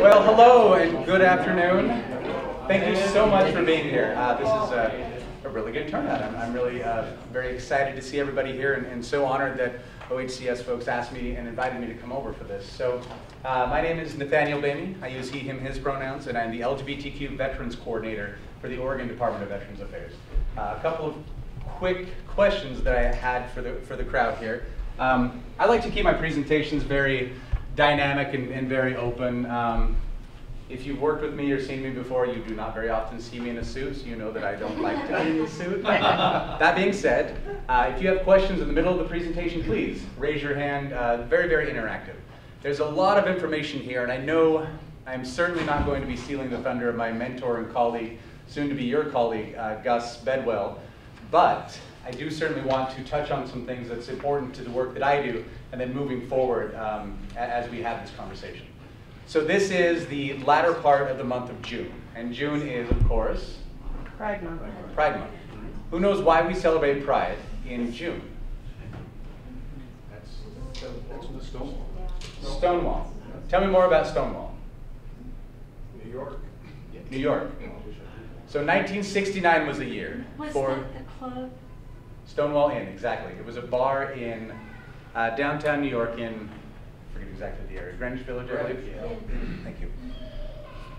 Well, hello and good afternoon. Thank you so much for being here. This is a really good turnout. I'm really very excited to see everybody here and so honored that OHCS folks asked me and invited me to come over for this. So my name is Nathaniel Boehme. I use he, him, his pronouns, and I'm the LGBTQ Veterans Coordinator for the Oregon Department of Veterans Affairs. A couple of quick questions that I had for the crowd here. I like to keep my presentations very dynamic and very open. If you've worked with me or seen me before, you do not very often see me in a suit, so you know that I don't like to be in a suit. That being said, if you have questions in the middle of the presentation, please raise your hand. Very, very interactive. There's a lot of information here, and I know I'm certainly not going to be stealing the thunder of my mentor and colleague, soon to be your colleague, Gus Bedwell, but I do certainly want to touch on some things that's important to the work that I do, and then moving forward as we have this conversation. So this is the latter part of the month of June, and June is, of course, Pride Month. Pride Month. Who knows why we celebrate Pride in June? That's the Stonewall. Stonewall. Tell me more about Stonewall. New York. New York. So 1969 was the year for that the club? Stonewall Inn, exactly. It was a bar in downtown New York in, I forget exactly the area, Greenwich Village, I believe? Yeah. Thank you.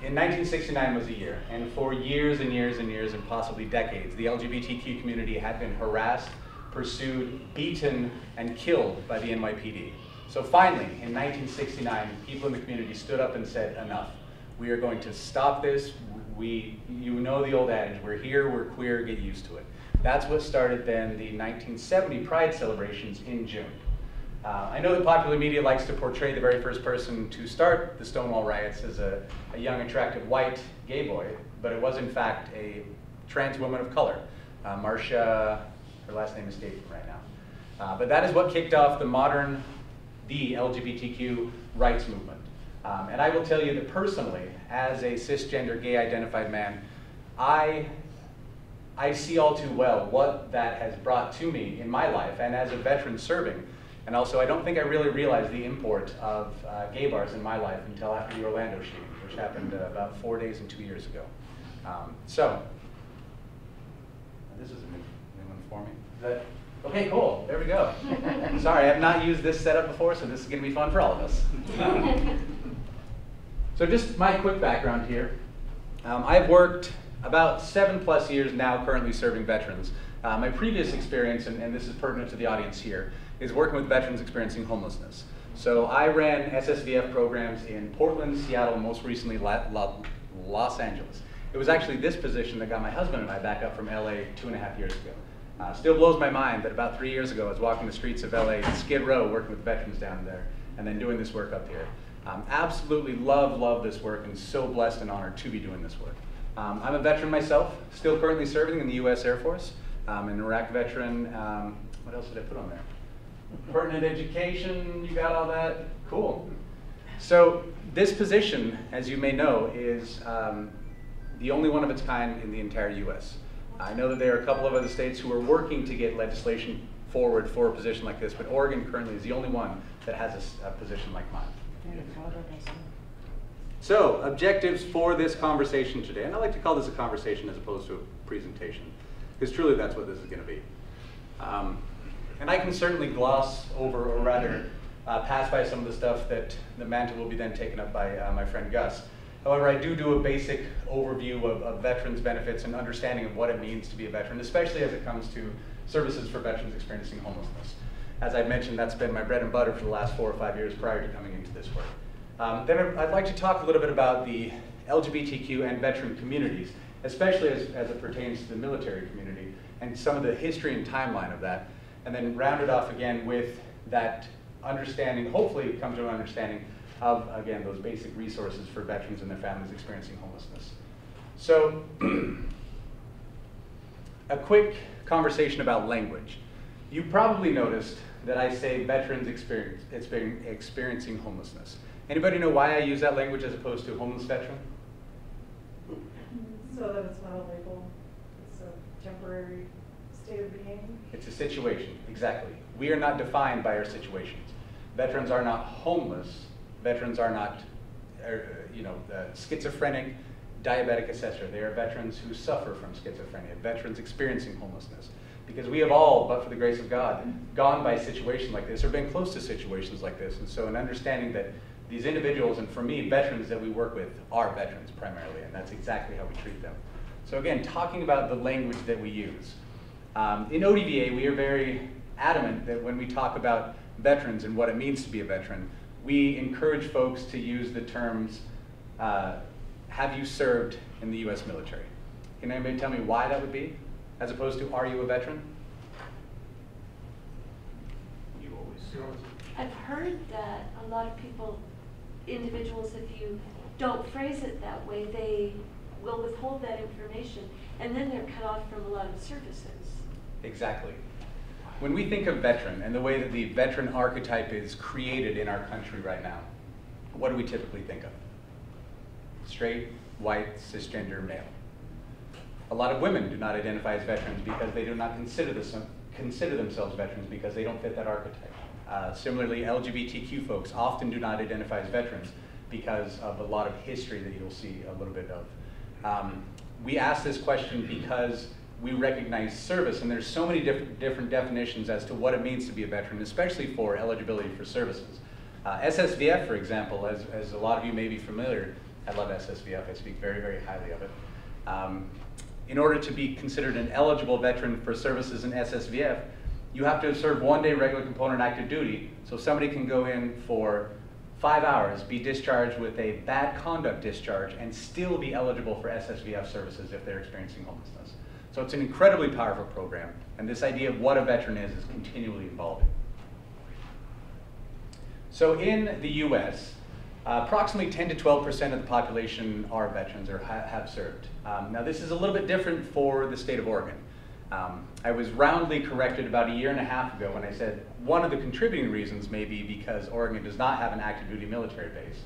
In 1969 was the year, and for years and years and years and possibly decades, the LGBTQ community had been harassed, pursued, beaten, and killed by the NYPD. So finally, in 1969, people in the community stood up and said, enough. We are going to stop this. You know the old adage, we're here, we're queer, get used to it. That's what started then the 1970 Pride celebrations in June. I know that popular media likes to portray the very first person to start the Stonewall riots as a young, attractive, white gay boy, but it was in fact a trans woman of color. Marcia, her last name escapes me right now. But that is what kicked off the LGBTQ rights movement. And I will tell you that personally, as a cisgender gay identified man, I see all too well what that has brought to me in my life and as a veteran serving. And also, I don't think I really realized the import of gay bars in my life until after the Orlando shooting, which happened about 4 days and 2 years ago. This is a new one for me. Okay, cool, there we go. Sorry, I have not used this setup before, so this is gonna be fun for all of us. So just my quick background here. I've worked about 7+ years now currently serving veterans. My previous experience, and this is pertinent to the audience here, is working with veterans experiencing homelessness. So I ran SSVF programs in Portland, Seattle, and most recently Los Angeles. It was actually this position that got my husband and I back up from LA 2.5 years ago. Still blows my mind that about 3 years ago I was walking the streets of LA, Skid Row, working with veterans down there, and then doing this work up here. Absolutely love this work and so blessed and honored to be doing this work. I'm a veteran myself, still currently serving in the US Air Force. I'm an Iraq veteran. What else did I put on there? Pertinent education, you got all that? Cool. So this position, as you may know, is the only one of its kind in the entire US. I know that there are a couple of other states who are working to get legislation forward for a position like this, but Oregon currently is the only one that has a position like mine. So, objectives for this conversation today, and I like to call this a conversation as opposed to a presentation, because truly that's what this is going to be. And I can certainly gloss over, or rather pass by some of the stuff that the mantle will be then taken up by my friend Gus. However, I do a basic overview of veterans benefits and understanding of what it means to be a veteran, especially as it comes to services for veterans experiencing homelessness. As I mentioned, that's been my bread and butter for the last 4 or 5 years prior to coming into this work. Then I'd like to talk a little bit about the LGBTQ and veteran communities, especially as it pertains to the military community and some of the history and timeline of that, and then round it off again with that understanding, hopefully come to an understanding of, again, those basic resources for veterans and their families experiencing homelessness. So, a quick conversation about language. You probably noticed that I say veterans experiencing homelessness. Anybody know why I use that language as opposed to homeless veteran? So that it's not a label, it's a temporary state of being? It's a situation, exactly. We are not defined by our situations. Veterans are not homeless. Veterans are not schizophrenic diabetic assessor. They are veterans who suffer from schizophrenia, veterans experiencing homelessness. Because we have all, but for the grace of God, gone by situations like this or been close to situations like this. And so an understanding that these individuals, and for me, veterans that we work with are veterans primarily, and that's exactly how we treat them. So again, talking about the language that we use. In ODVA, we are very adamant that when we talk about veterans and what it means to be a veteran, we encourage folks to use the terms, have you served in the US military? Can anybody tell me why that would be, as opposed to, are you a veteran? You always serve. I've heard that a lot of people, individuals, if you don't phrase it that way, they will withhold that information, and then they're cut off from a lot of services. Exactly. When we think of veteran and the way that the veteran archetype is created in our country right now, what do we typically think of? Straight, white, cisgender male. A lot of women do not identify as veterans because they do not consider themselves veterans because they don't fit that archetype. Similarly, LGBTQ folks often do not identify as veterans because of a lot of history that you'll see a little bit of. We ask this question because we recognize service, and there's so many different definitions as to what it means to be a veteran, especially for eligibility for services. SSVF, for example, as a lot of you may be familiar, I love SSVF, I speak very, very highly of it. In order to be considered an eligible veteran for services in SSVF, you have to have served 1 day regular component active duty, so somebody can go in for 5 hours, be discharged with a bad conduct discharge, and still be eligible for SSVF services if they're experiencing homelessness. So it's an incredibly powerful program, and this idea of what a veteran is continually evolving. So in the US, approximately 10 to 12% of the population are veterans or have served. Now this is a little bit different for the state of Oregon. I was roundly corrected about 1.5 years ago when I said one of the contributing reasons may be because Oregon does not have an active duty military base.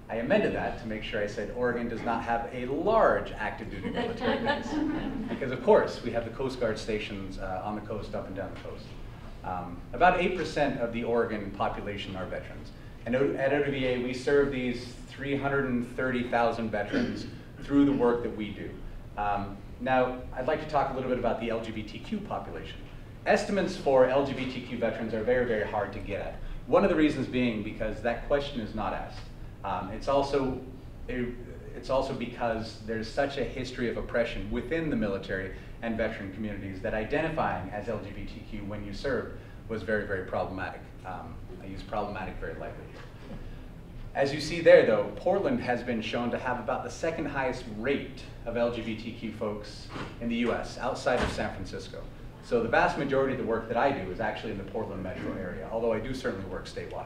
I amended that to make sure I said Oregon does not have a large active duty military base. Because of course we have the Coast Guard stations on the coast, up and down the coast. About 8% of the Oregon population are veterans. And at ODVA, we serve these 330,000 veterans through the work that we do. Now, I'd like to talk a little bit about the LGBTQ population. Estimates for LGBTQ veterans are very, very hard to get at. One of the reasons being because that question is not asked. It's also because there's such a history of oppression within the military and veteran communities that identifying as LGBTQ when you served was very, very problematic. I use problematic very lightly. As you see there, though, Portland has been shown to have about the second highest rate of LGBTQ folks in the US, outside of San Francisco. So the vast majority of the work that I do is actually in the Portland metro area, although I do certainly work statewide.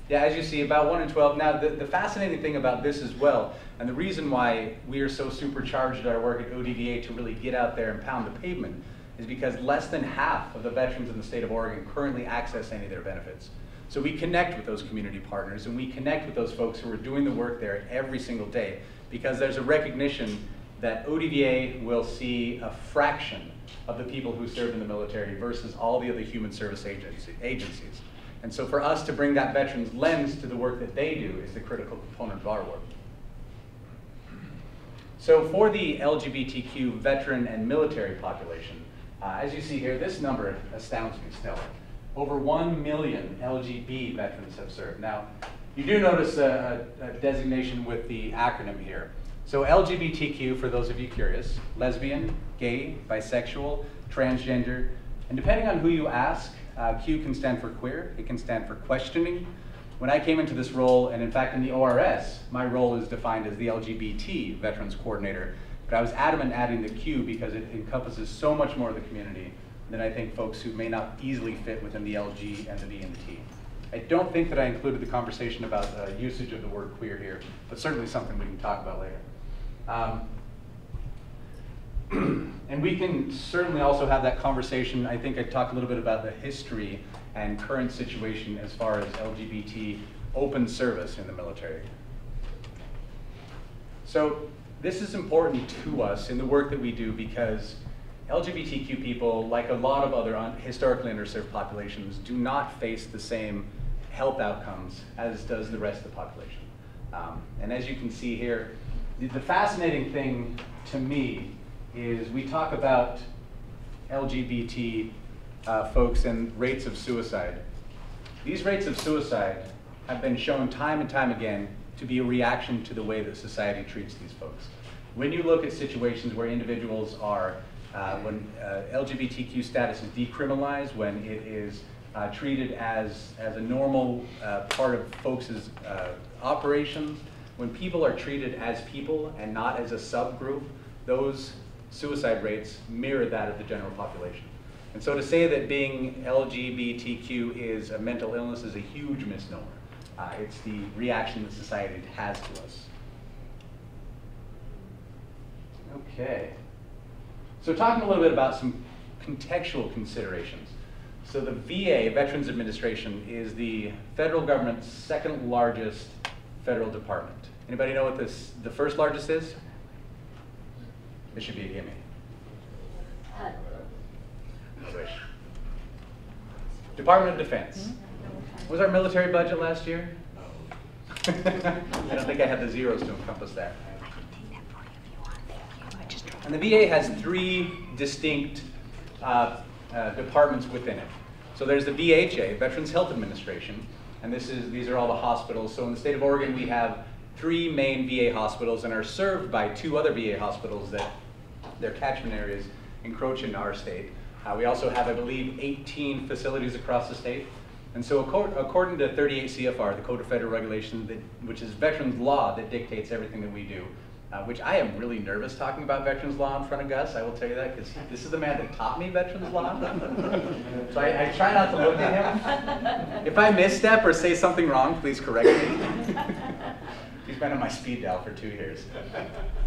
Yeah, as you see, about 1 in 12. Now, the fascinating thing about this as well, and the reason why we are so supercharged at our work at ODVA to really get out there and pound the pavement, is because less than half of the veterans in the state of Oregon currently access any of their benefits. So we connect with those community partners, and we connect with those folks who are doing the work there every single day, because there's a recognition that ODVA will see a fraction of the people who serve in the military versus all the other human service agencies. And so for us to bring that veterans lens to the work that they do is the critical component of our work. So for the LGBTQ veteran and military population, as you see here, this number astounds me still. Over 1 million LGB veterans have served. Now, you do notice a designation with the acronym here. So LGBTQ, for those of you curious, lesbian, gay, bisexual, transgender, and depending on who you ask, Q can stand for queer, it can stand for questioning. When I came into this role, and in fact in the ORS, my role is defined as the LGBT Veterans Coordinator, but I was adamant adding the Q because it encompasses so much more of the community than I think folks who may not easily fit within the LG and the V and the T. I don't think that I included the conversation about usage of the word queer here, but certainly something we can talk about later. And we can certainly also have that conversation. I think I talked a little bit about the history and current situation as far as LGBT open service in the military. So this is important to us in the work that we do because LGBTQ people, like a lot of other historically underserved populations, do not face the same health outcomes as does the rest of the population. And as you can see here, the fascinating thing to me is we talk about LGBT folks and rates of suicide. These rates of suicide have been shown time and time again to be a reaction to the way that society treats these folks. When you look at situations where individuals are, when LGBTQ status is decriminalized, when it is treated as a normal part of folks' operations, when people are treated as people and not as a subgroup, those suicide rates mirror that of the general population. And so to say that being LGBTQ is a mental illness is a huge misnomer. It's the reaction that society has to us. Okay. So talking a little bit about some contextual considerations. So the VA, Veterans Administration, is the federal government's second largest federal department. Anybody know what the first largest is? This should be a gimme. I wish. Department of Defense. What was our military budget last year? I don't think I had the zeros to encompass that. And the VA has three distinct departments within it. So there's the VHA, Veterans Health Administration, and these are all the hospitals. So in the state of Oregon, we have 3 main VA hospitals and are served by 2 other VA hospitals that their catchment areas encroach into our state. We also have, I believe, 18 facilities across the state. And so according to 38 CFR, the Code of Federal Regulations, which is veterans law that dictates everything that we do, which I am really nervous talking about veterans law in front of Gus, I will tell you that, because this is the man that taught me veterans law. So I try not to look at him. If I misstep or say something wrong, please correct me. He's been on my speed dial for 2 years.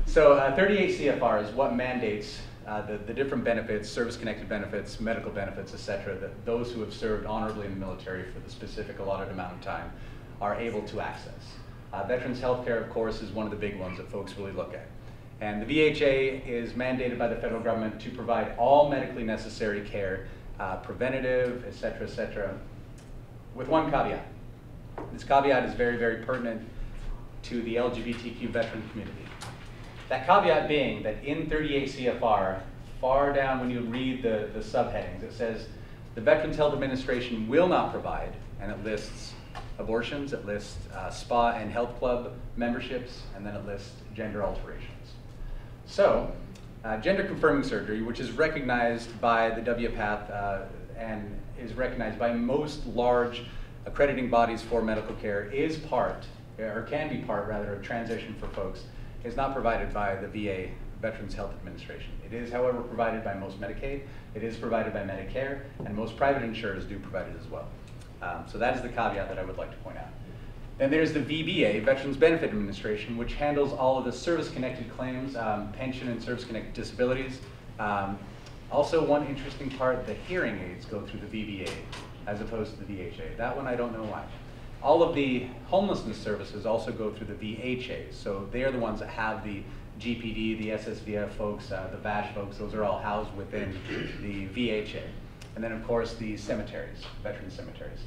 So 38 CFR is what mandates the different benefits, service-connected benefits, medical benefits, etc., that those who have served honorably in the military for the specific allotted amount of time are able to access. Veterans health care, of course, is one of the big ones that folks really look at. And the VHA is mandated by the federal government to provide all medically necessary care, preventative, et cetera, with one caveat. This caveat is very, very pertinent to the LGBTQ veteran community. That caveat being that in 38 CFR, far down when you read the subheadings, it says the Veterans Health Administration will not provide, and it lists abortions, it lists spa and health club memberships, and then it lists gender alterations. So, gender confirming surgery, which is recognized by the WPATH and is recognized by most large accrediting bodies for medical care, is part, or can be part rather, of transition for folks, is not provided by the VA Veterans Health Administration. It is, however, provided by most Medicaid, it is provided by Medicare, and most private insurers do provide it as well. So that is the caveat that I would like to point out. Then there's the VBA, Veterans Benefit Administration, which handles all of the service-connected claims, pension and service-connected disabilities. Also, one interesting part, the hearing aids go through the VBA as opposed to the VHA. That one I don't know why. All of the homelessness services also go through the VHA, so they are the ones that have the GPD, the SSVF folks, the VASH folks, those are all housed within the VHA. And then of course the cemeteries, veteran cemeteries.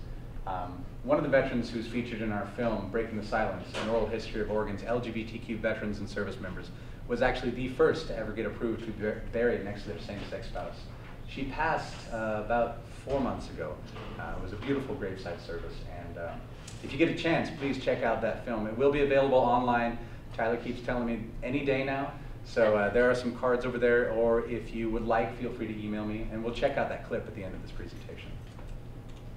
One of the veterans who's featured in our film, Breaking the Silence, an oral history of Oregon's LGBTQ veterans and service members, was actually the first to ever get approved to be buried next to their same-sex spouse. She passed about 4 months ago. It was a beautiful graveside service, and if you get a chance, please check out that film. It will be available online. Tyler keeps telling me any day now. So there are some cards over there, or if you would like, feel free to email me, and we'll check out that clip at the end of this presentation.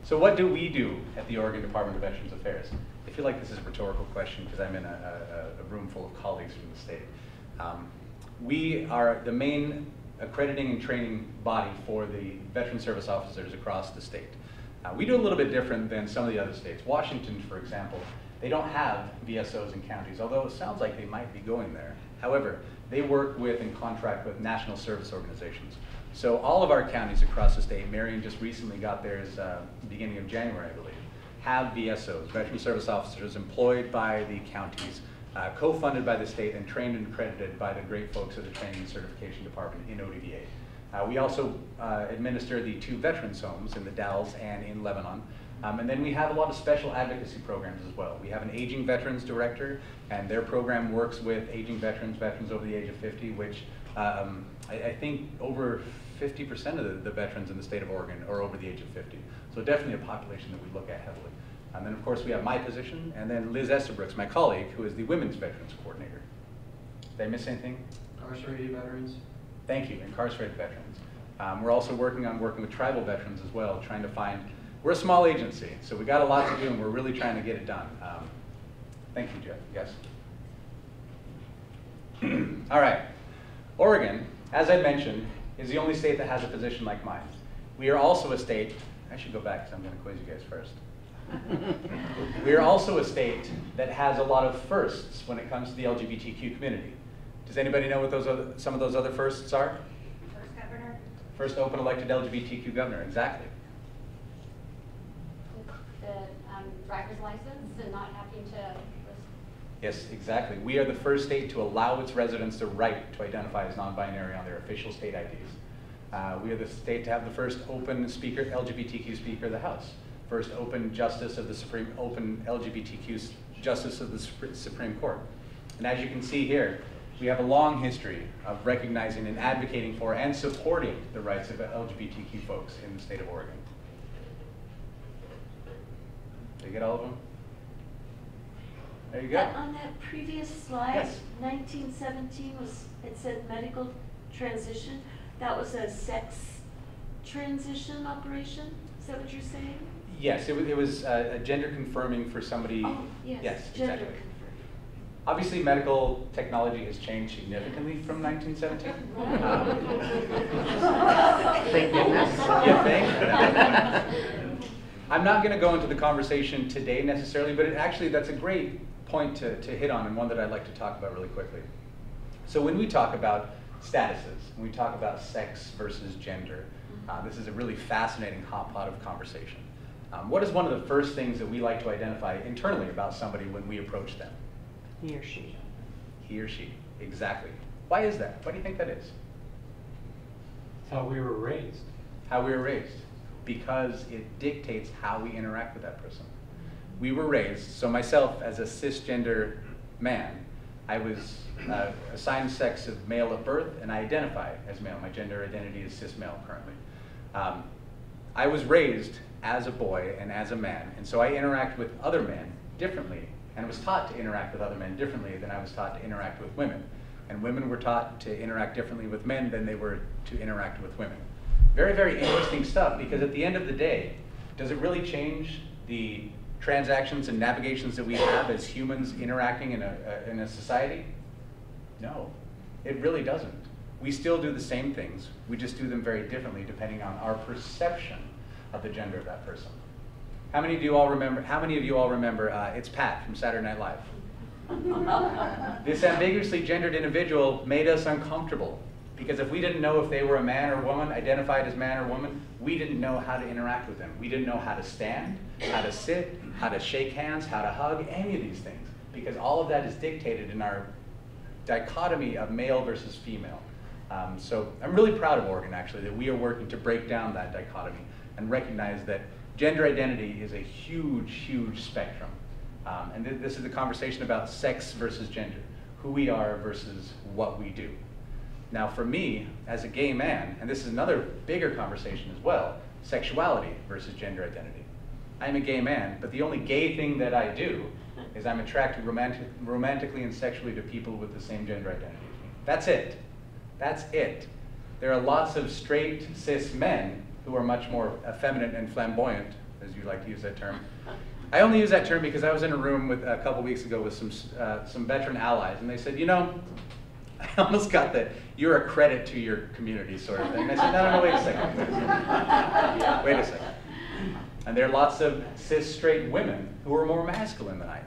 So what do we do at the Oregon Department of Veterans Affairs? I feel like this is a rhetorical question because I'm in a room full of colleagues from the state. We are the main accrediting and training body for the veteran service officers across the state. We do a little bit different than some of the other states. Washington, for example, they don't have VSOs in counties, although it sounds like they might be going there. However, they work with and contract with national service organizations. So all of our counties across the state, Marion just recently got theirs beginning of January, I believe, have VSOs, veteran service officers employed by the counties, co-funded by the state and trained and accredited by the great folks at the Training and Certification Department in ODVA. We also administer the 2 veterans homes in the Dalles and in Lebanon. And then we have a lot of special advocacy programs as well. We have an aging veterans director, and their program works with aging veterans, veterans over the age of 50, which I think over 50% of the veterans in the state of Oregon are over the age of 50. So definitely a population that we look at heavily. And then of course we have my position, and then Liz Estabrooks, my colleague, who is the Women's Veterans Coordinator. Did I miss anything? Incarcerated veterans. Thank you, incarcerated veterans. We're also working with tribal veterans as well, trying to find, we're a small agency, so we got a lot to do and we're really trying to get it done. Thank you, Jeff, yes? All right, Oregon, as I mentioned, is the only state that has a position like mine. We are also a state, I should go back because I'm gonna quiz you guys first. We are also a state that has a lot of firsts when it comes to the LGBTQ community. Does anybody know what some of those other firsts are? First governor. First open elected LGBTQ governor, exactly. The driver's license and not having to list. Yes, exactly. We are the first state to allow its residents the right to identify as non-binary on their official state IDs. We are the state to have the first open speaker, LGBTQ speaker of the House. First open justice of the open LGBTQ justice of the Supreme Court. And as you can see here, we have a long history of recognizing and advocating for and supporting the rights of LGBTQ folks in the state of Oregon. Did you get all of them? There you go. On that previous slide, Yes. 1917 it said medical transition. That was a sex transition operation? Is that what you're saying? Yes, it was a gender confirming for somebody. Oh, yes, gender exactly. confirming. Obviously, medical technology has changed significantly from 1917. Thank goodness. Yeah, thank. I'm not going to go into the conversation today necessarily, but that's a great point to hit on, and one that I'd like to talk about really quickly. So when we talk about statuses, when we talk about sex versus gender, this is a really fascinating hot pot of conversation. What is one of the first things that we like to identify internally about somebody when we approach them? He or she. He or she, exactly. Why is that? Why do you think that is? It's how we were raised. How we were raised. Because it dictates how we interact with that person. We were raised, so myself as a cisgender man, I was assigned sex of male at birth, and I identify as male. My gender identity is cis male currently. I was raised as a boy and as a man, and so I interact with other men differently, and was taught to interact with other men differently than I was taught to interact with women. And women were taught to interact differently with men than they were to interact with women. Very, very interesting stuff, because at the end of the day, does it really change the transactions and navigations that we have as humans interacting in a society? No, it really doesn't. We still do the same things, we just do them very differently depending on our perception of the gender of that person. How many of you all remember It's Pat from Saturday Night Live? This ambiguously gendered individual made us uncomfortable, because if we didn't know if they were a man or woman, identified as man or woman, we didn't know how to interact with them. We didn't know how to stand, how to sit, how to shake hands, how to hug, any of these things, because all of that is dictated in our dichotomy of male versus female. So I'm really proud of Oregon, actually, that we are working to break down that dichotomy and recognize that gender identity is a huge, huge spectrum. And this is the conversation about sex versus gender, who we are versus what we do. Now for me, as a gay man, and this is another bigger conversation as well, sexuality versus gender identity. I'm a gay man, but the only gay thing that I do is I'm attracted romantically and sexually to people with the same gender identity as me. That's it. That's it. There are lots of straight cis men who are much more effeminate and flamboyant, as you like to use that term. I only use that term because I was in a room with a couple weeks ago with some veteran allies, and they said, you know, I almost got that you're a credit to your community sort of thing. And I said, no, wait a second. Wait a second. And there are lots of cis straight women who are more masculine than I am.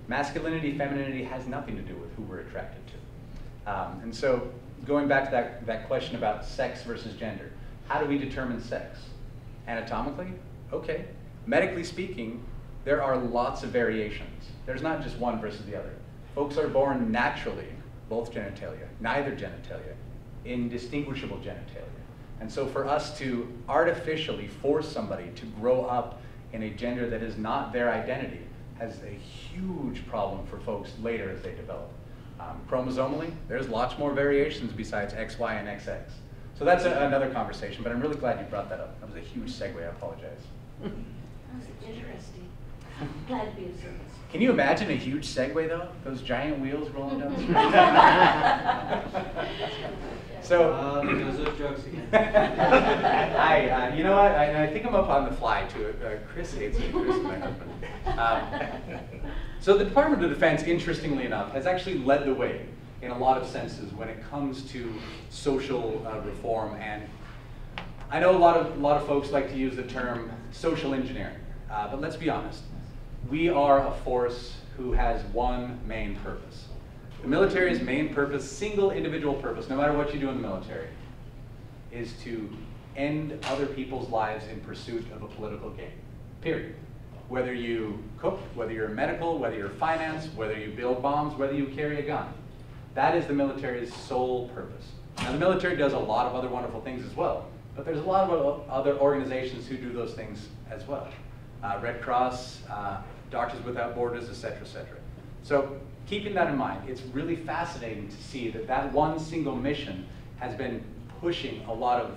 Masculinity, femininity has nothing to do with who we're attracted to. And so going back to that question about sex versus gender, how do we determine sex? Anatomically? Okay. Medically speaking, there are lots of variations. There's not just one versus the other. Folks are born naturally, both genitalia, neither genitalia, indistinguishable genitalia. And so for us to artificially force somebody to grow up in a gender that is not their identity has a huge problem for folks later as they develop. Chromosomally, there's lots more variations besides X, Y, and XX. So that's another conversation, but I'm really glad you brought that up. That was a huge segue, I apologize. That was interesting. Glad to be of service. Can you imagine a huge segue though? Those giant wheels rolling down the street? So, There's those jokes again. you know what? I think I'm up on the fly too. Chris hates me. Chris is my husband. So the Department of Defense, interestingly enough, has actually led the way in a lot of senses when it comes to social reform. And I know a lot of folks like to use the term social engineering, but let's be honest. We are a force who has one main purpose. The military's main purpose, single individual purpose, no matter what you do in the military, is to end other people's lives in pursuit of a political gain, period. Whether you cook, whether you're medical, whether you're finance, whether you build bombs, whether you carry a gun. That is the military's sole purpose. Now the military does a lot of other wonderful things as well, but there's a lot of other organizations who do those things as well. Red Cross, Doctors Without Borders, et cetera, et cetera. So keeping that in mind, it's really fascinating to see that that one single mission has been pushing a lot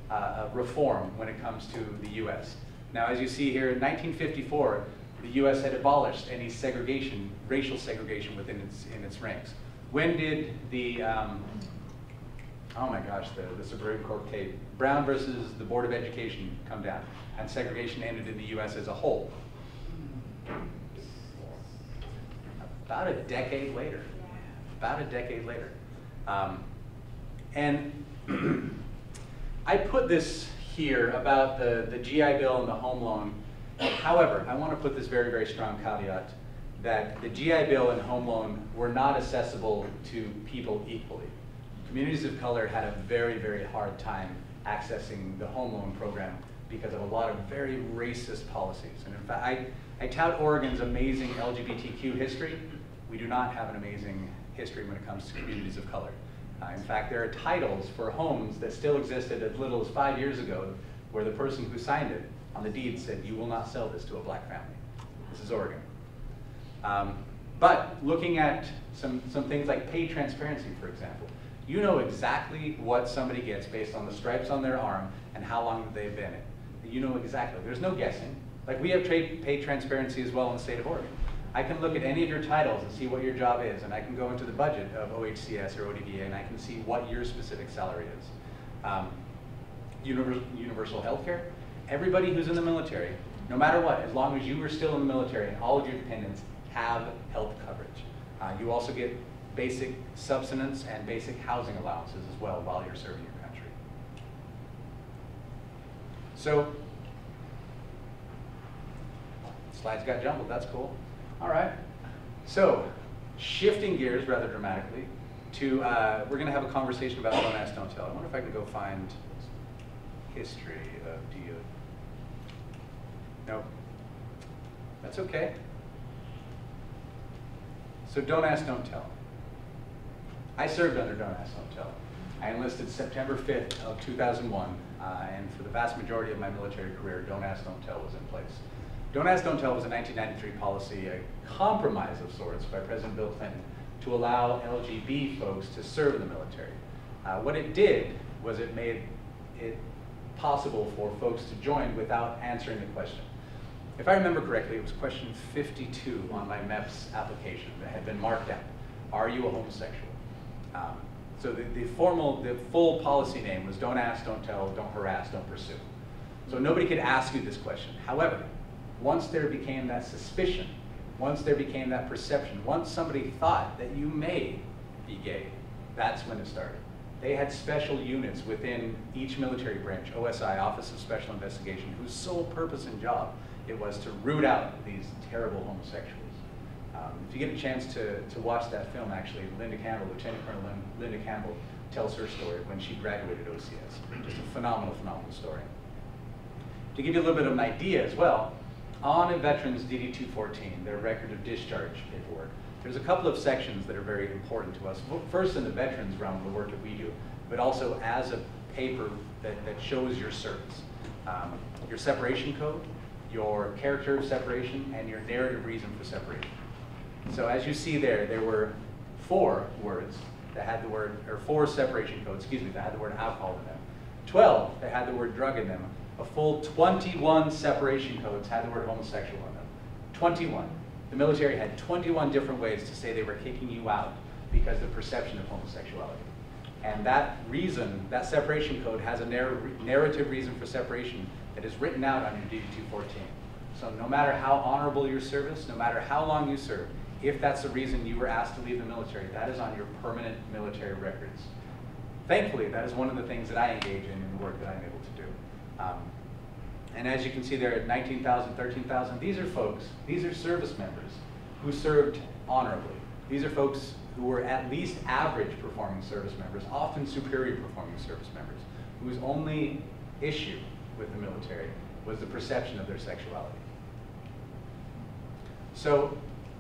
of reform when it comes to the US. Now, as you see here, in 1954, the US had abolished any segregation, racial segregation within its ranks. When did the, oh my gosh, the Supreme Court case, Brown versus the Board of Education come down, and segregation ended in the US as a whole? About a decade later. About a decade later. And I put this here about the GI Bill and the home loan. However, I want to put this very, very strong caveat that the GI Bill and home loan were not accessible to people equally. Communities of color had a very, very hard time accessing the home loan program because of a lot of very racist policies. And in fact, I tout Oregon's amazing LGBTQ history. We do not have an amazing history when it comes to communities of color. In fact, there are titles for homes that still existed as little as 5 years ago where the person who signed it on the deed said, you will not sell this to a black family. This is Oregon. But looking at some things like pay transparency, for example, you know exactly what somebody gets based on the stripes on their arm and how long they've been in. You know exactly. There's no guessing. Like we have pay transparency as well in the state of Oregon. I can look at any of your titles and see what your job is, and I can go into the budget of OHCS or ODDA and I can see what your specific salary is. Universal health care. Everybody who's in the military, no matter what, as long as you are still in the military and all of your dependents have health coverage. You also get basic subsistence and basic housing allowances as well while you're serving your country. So, slides got jumbled, that's cool. All right, so shifting gears rather dramatically to, we're gonna have a conversation about Don't Ask, Don't Tell. I wonder if I can go find history of DO. Nope, that's okay. So Don't Ask, Don't Tell. I served under Don't Ask, Don't Tell. I enlisted September 5th of 2001, and for the vast majority of my military career, Don't Ask, Don't Tell was in place. Don't Ask, Don't Tell was a 1993 policy, a compromise of sorts by President Bill Clinton to allow LGB folks to serve in the military. What it did was it made it possible for folks to join without answering the question. If I remember correctly, it was question 52 on my MEPS application that had been marked down. Are you a homosexual? So the full policy name was Don't Ask, Don't Tell, Don't Harass, Don't Pursue. So nobody could ask you this question. However, once there became that suspicion, once there became that perception, once somebody thought that you may be gay, that's when it started. They had special units within each military branch, OSI, Office of Special Investigation, whose sole purpose and job it was to root out these terrible homosexuals. If you get a chance to watch that film, actually, Linda Campbell, Lieutenant Colonel Linda Campbell, tells her story when she graduated OCS. Just a phenomenal, phenomenal story. To give you a little bit of an idea as well, on a veteran's DD-214, their record of discharge paperwork, there's a couple of sections that are very important to us. First in the veterans realm of the work that we do, but also as a paper that shows your service. Your separation code, your character of separation, and your narrative reason for separation. So as you see there were 4 words that had the word, or 4 separation codes, excuse me, that had the word alcohol in them. 12 that had the word drug in them. A full 21 separation codes had the word homosexual in them. 21. The military had 21 different ways to say they were kicking you out because of the perception of homosexuality. And that reason, that separation code has a narrative reason for separation that is written out on your DD-214. So no matter how honorable your service, no matter how long you served, if that's the reason you were asked to leave the military, that is on your permanent military records. Thankfully, that is one of the things that I engage in the work that I'm able to do. And as you can see there at 19,000, 13,000, these are folks, these are service members who served honorably. These are folks who were at least average performing service members, often superior performing service members, whose only issue with the military was the perception of their sexuality. So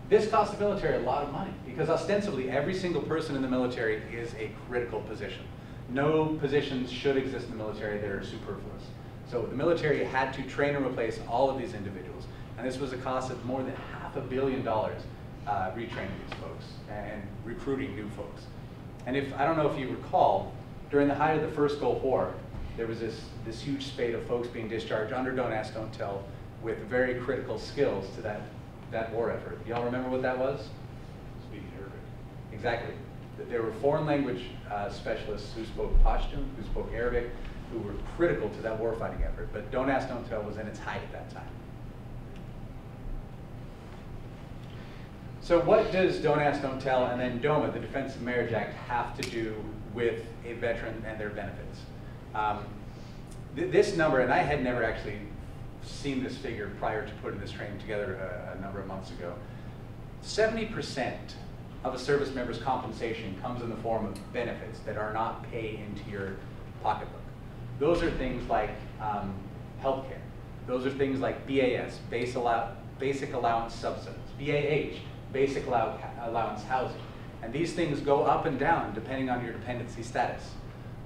this cost the military a lot of money because ostensibly every single person in the military is a critical position. No positions should exist in the military that are superfluous. So the military had to train and replace all of these individuals. And this was a cost of more than $500 million retraining these folks and recruiting new folks. And I don't know if you recall, during the height of the first Gulf War, there was this huge spate of folks being discharged under Don't Ask, Don't Tell with very critical skills to that war effort. Y'all remember what that was? Speaking Arabic. Exactly. There were foreign language specialists who spoke Pashtun, who spoke Arabic, who were critical to that warfighting effort. But Don't Ask, Don't Tell was in its height at that time. So what does Don't Ask, Don't Tell and then DOMA, the Defense of Marriage Act, have to do with a veteran and their benefits? This number, and I had never actually seen this figure prior to putting this training together a number of months ago, 70% of a service member's compensation comes in the form of benefits that are not paid into your pocketbook. Those are things like health care. Those are things like BAS, Basic Allowance Subsidies, BAH, Basic Allowance Housing. And these things go up and down depending on your dependency status.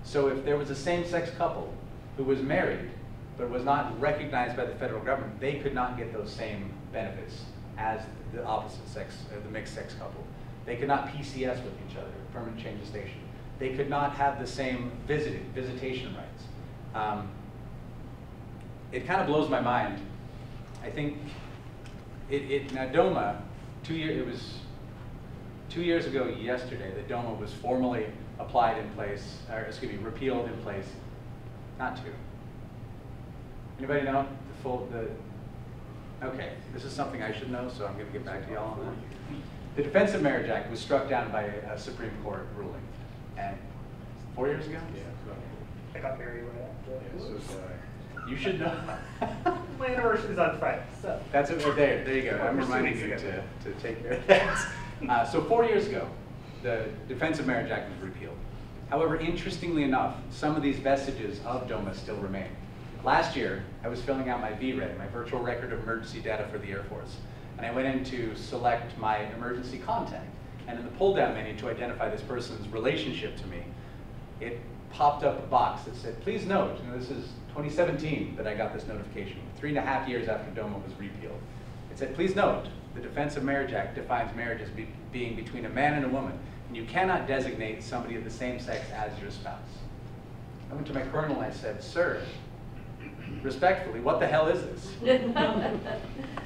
So if there was a same-sex couple who was married but was not recognized by the federal government, they could not get those same benefits as the opposite sex, the mixed-sex couple. They could not PCS with each other, permanent change of station. They could not have the same visitation rights. It kind of blows my mind. I think now DOMA, it was 2 years ago yesterday that DOMA was formally applied in place, or excuse me, repealed in place. Not 2. Anybody know okay, this is something I should know, so I'm going to get back to y'all on that. The Defense of Marriage Act was struck down by a Supreme Court ruling. And 4 years ago? Yeah. I got married right after. So, you should know. My anniversary is on Friday, so. That's it right there. There you go. I'm reminding you to take care of that. So 4 years ago, the Defense of Marriage Act was repealed. However, interestingly enough, some of these vestiges of DOMA still remain. Last year, I was filling out my VRED, my virtual record of emergency data for the Air Force. And I went in to select my emergency contact. And in the pull-down menu to identify this person's relationship to me, it popped up a box that said, please note, this is 2017 that I got this notification, 3.5 years after DOMA was repealed. It said, please note, the Defense of Marriage Act defines marriage as being between a man and a woman, and you cannot designate somebody of the same sex as your spouse. I went to my colonel and I said, sir, respectfully, what the hell is this?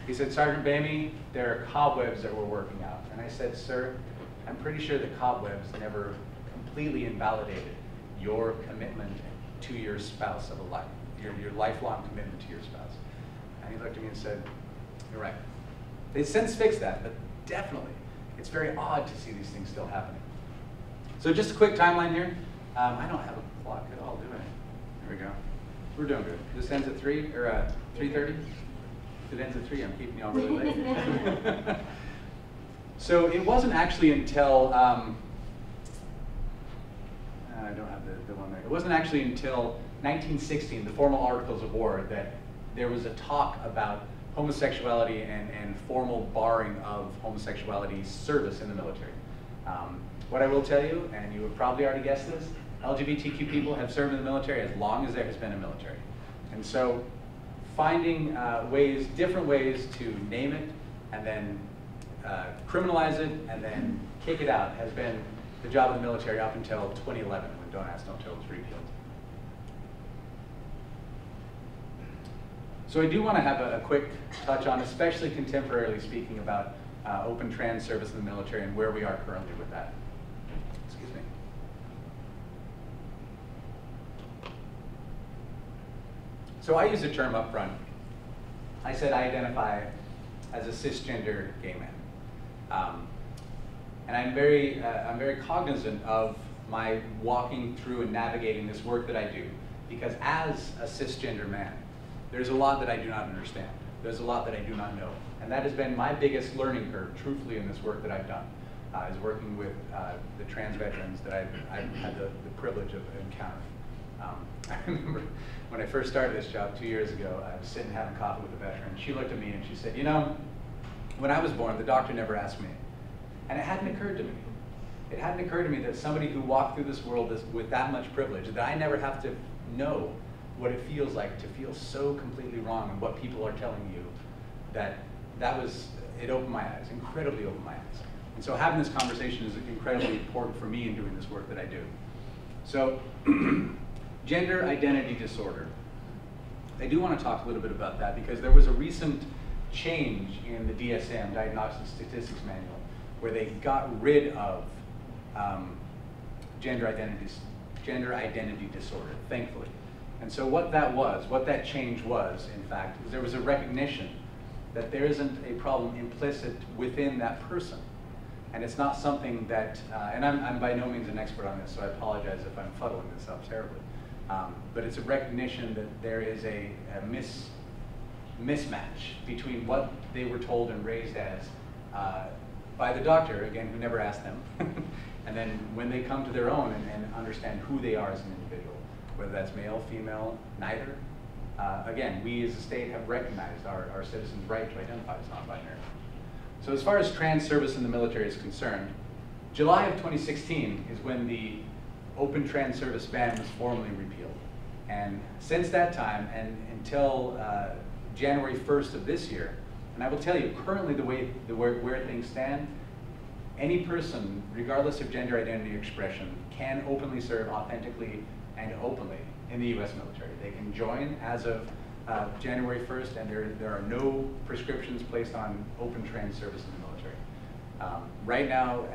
He said, Sergeant Boehme, there are cobwebs that we're working out. And I said, sir, I'm pretty sure the cobwebs never completely invalidated your commitment to your spouse of a life, your lifelong commitment to your spouse. And he looked at me and said, you're right. They've since fixed that, but definitely, it's very odd to see these things still happening. So just a quick timeline here. I don't have a clock at all, do I? There we go. We're doing good. This ends at 3 or 3:30. If it ends at 3, I'm keeping y'all really late. So it wasn't actually until I don't have the one there. It wasn't actually until 1916, the formal Articles of War, that there was a talk about homosexuality and formal barring of homosexuality service in the military. What I will tell you, and you would probably already guess this, LGBTQ people have served in the military as long as there has been a military. And so finding different ways to name it, and then criminalize it, and then kick it out has been the job of the military up until 2011, when Don't Ask, Don't Tell was repealed. So I do want to have a quick touch on, especially contemporarily speaking, about open trans service in the military and where we are currently with that. Excuse me. So I use a term up front. I said I identify as a cisgender gay man. And I'm very cognizant of my walking through and navigating this work that I do, because as a cisgender man, there's a lot that I do not understand. There's a lot that I do not know. And that has been my biggest learning curve, truthfully, in this work that I've done, is working with the trans veterans that I've had the privilege of encountering. I remember when I first started this job 2 years ago, I was sitting having coffee with a veteran. She looked at me and she said, you know, when I was born, the doctor never asked me. And it hadn't occurred to me. It hadn't occurred to me that somebody who walked through this world with that much privilege, that I never have to know what it feels like to feel so completely wrong and what people are telling you, it opened my eyes, incredibly opened my eyes. And so having this conversation is incredibly important for me in doing this work that I do. So, gender identity disorder. I do want to talk a little bit about that because there was a recent change in the DSM, Diagnostic Statistics Manual, where they got rid of gender identity disorder, thankfully. And so what that change was, in fact, is there was a recognition that there isn't a problem implicit within that person. And it's not something that, and I'm by no means an expert on this, so I apologize if I'm fuddling this up terribly. But it's a recognition that there is a mismatch between what they were told and raised as by the doctor, again, who never asked them, and then when they come to their own and understand who they are as an individual, whether that's male, female, neither. Again, we as a state have recognized our citizens' right to identify as non-binary. So as far as trans service in the military is concerned, July of 2016 is when the open trans service ban was formally repealed. And since that time and until January 1st of this year, and I will tell you, currently where things stand, any person, regardless of gender identity or expression, can openly serve authentically and openly in the U.S. military. They can join as of January 1st, and there are no prescriptions placed on open trans service in the military. Right now,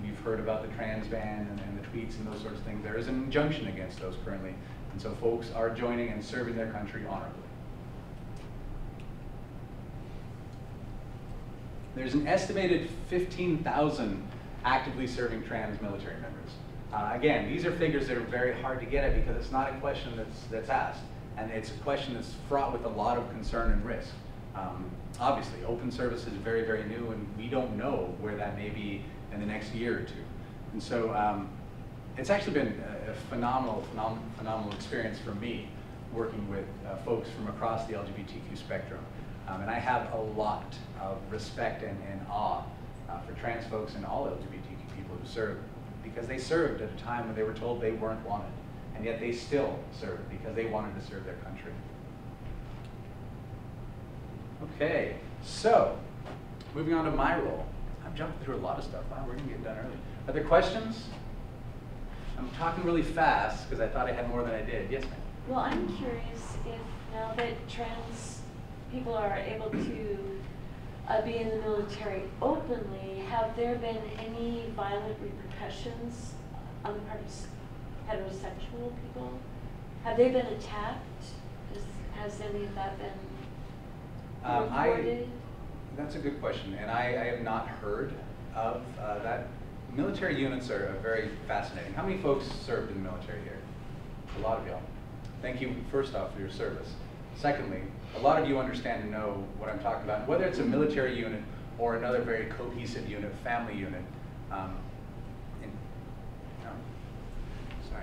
you've heard about the trans ban and the tweets and those sorts of things. There is an injunction against those currently, and so folks are joining and serving their country honorably. There's an estimated 15,000 actively serving trans military members. Again, these are figures that are very hard to get at because it's not a question that's asked, and it's a question that's fraught with a lot of concern and risk. Obviously, open service is very, very new, and we don't know where that may be in the next year or two. And so it's actually been a phenomenal experience for me working with folks from across the LGBTQ spectrum. And I have a lot of respect and awe for trans folks and all LGBTQ people who serve, because they served at a time when they were told they weren't wanted, and yet they still served because they wanted to serve their country. Okay, so moving on to my role. I'm jumping through a lot of stuff. Wow, we're gonna get done early. Are there questions? I'm talking really fast because I thought I had more than I did. Yes, ma'am. Well, I'm curious if now that trans people are able to be in the military openly, have there been any violent repercussions on the part of heterosexual people? Have they been attacked? Has any of that been reported? That's a good question, and I have not heard of that. Military units are very fascinating. How many folks served in the military here? A lot of y'all. Thank you, first off, for your service. Secondly, a lot of you understand and know what I'm talking about, whether it's a military unit or another very cohesive unit, family unit. Sorry,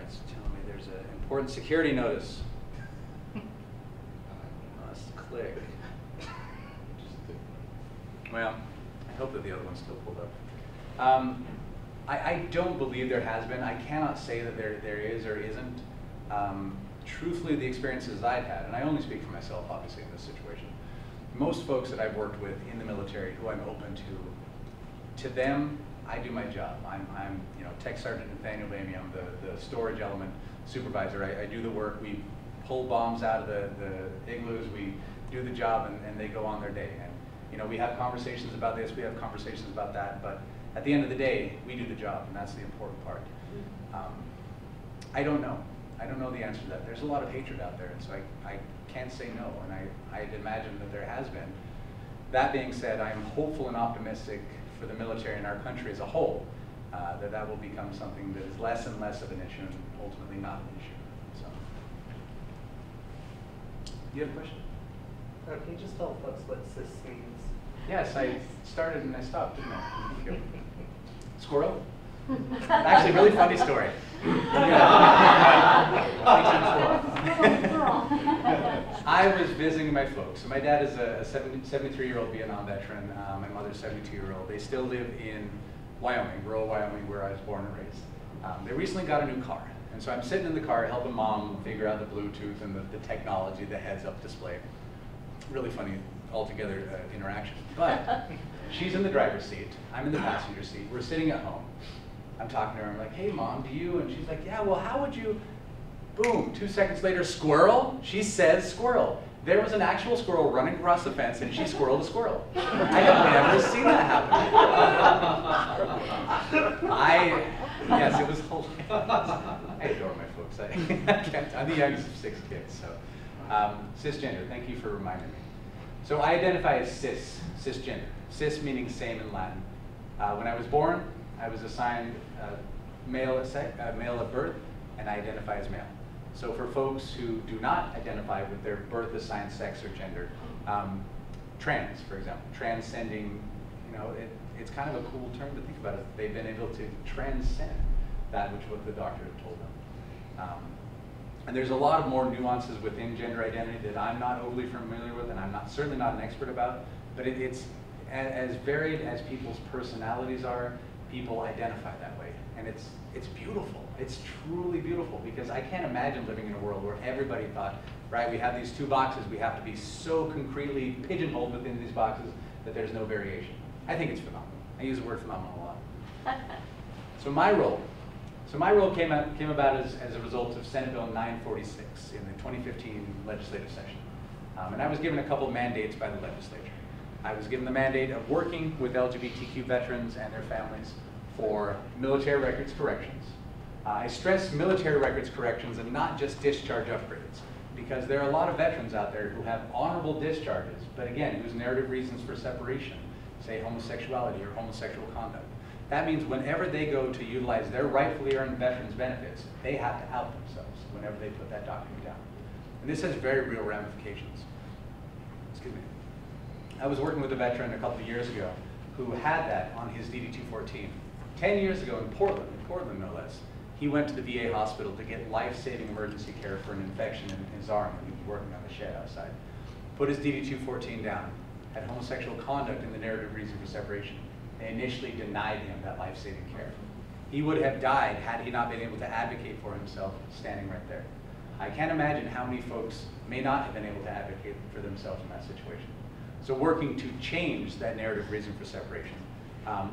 it's telling me there's an important security notice. Must click. Well, I hope that the other one's still pulled up. I don't believe there has been. I cannot say that there is or isn't. truthfully, the experiences I've had, and I only speak for myself, obviously, in this situation, most folks that I've worked with in the military who I'm open to them, I do my job. I'm you know, Tech Sergeant Nathaniel Boehme. I'm the storage element supervisor. I do the work. We pull bombs out of the igloos. We do the job, and they go on their day. And you know, we have conversations about this. We have conversations about that. But at the end of the day, we do the job, and that's the important part. I don't know. I don't know the answer to that. There's a lot of hatred out there, and so I can't say no, and I'd imagine that there has been. That being said, I'm hopeful and optimistic for the military and our country as a whole, that will become something that is less and less of an issue and ultimately not an issue. So, you have a question? Can you just tell folks what CIS means? Yes, I started and I stopped, didn't I? Thank you. Squirrel? Actually, really funny story. I was visiting my folks. So my dad is a 73-year-old Vietnam veteran. My mother's 72-year-old. They still live in Wyoming, rural Wyoming, where I was born and raised. They recently got a new car. And so I'm sitting in the car helping mom figure out the Bluetooth and the technology, the heads-up display. Really funny altogether interaction. But she's in the driver's seat. I'm in the passenger seat. We're sitting at home. I'm talking to her. I'm like, hey, Mom, do you? And she's like, yeah, well, how would you? Boom, 2 seconds later, squirrel. She says squirrel. There was an actual squirrel running across the fence, and she squirreled a squirrel. I have never seen that happen. Yes, it was hilarious. I adore my folks. I'm the youngest of 6 kids. So, cisgender, thank you for reminding me. So I identify as cisgender. Cis meaning same in Latin. When I was born, I was assigned male at birth, and I identify as male. So for folks who do not identify with their birth assigned sex or gender, trans, for example, transcending, you know, it's kind of a cool term to think about it. They've been able to transcend that which what the doctor had told them. And there's a lot of more nuances within gender identity that I'm not overly familiar with, and I'm certainly not an expert about, but it's as varied as people's personalities are, people identify that way. And it's beautiful. It's truly beautiful, because I can't imagine living in a world where everybody thought, right, we have these 2 boxes, we have to be so concretely pigeonholed within these boxes that there's no variation. I think it's phenomenal. I use the word phenomenal a lot. So my role came about as a result of Senate Bill 946 in the 2015 legislative session. And I was given a couple of mandates by the legislature. I was given the mandate of working with LGBTQ veterans and their families for military records corrections. I stress military records corrections and not just discharge upgrades, because there are a lot of veterans out there who have honorable discharges, but again, whose narrative reasons for separation, say homosexuality or homosexual conduct. That means whenever they go to utilize their rightfully earned veterans benefits, they have to out themselves whenever they put that document down. And this has very real ramifications. Excuse me. I was working with a veteran a couple of years ago who had that on his DD-214. 10 years ago in Portland no less, he went to the VA hospital to get life-saving emergency care for an infection in his arm when he was working on the shed outside. Put his DD-214 down, had homosexual conduct in the narrative reason for separation. They initially denied him that life-saving care. He would have died had he not been able to advocate for himself standing right there. I can't imagine how many folks may not have been able to advocate for themselves in that situation. So working to change that narrative reason for separation.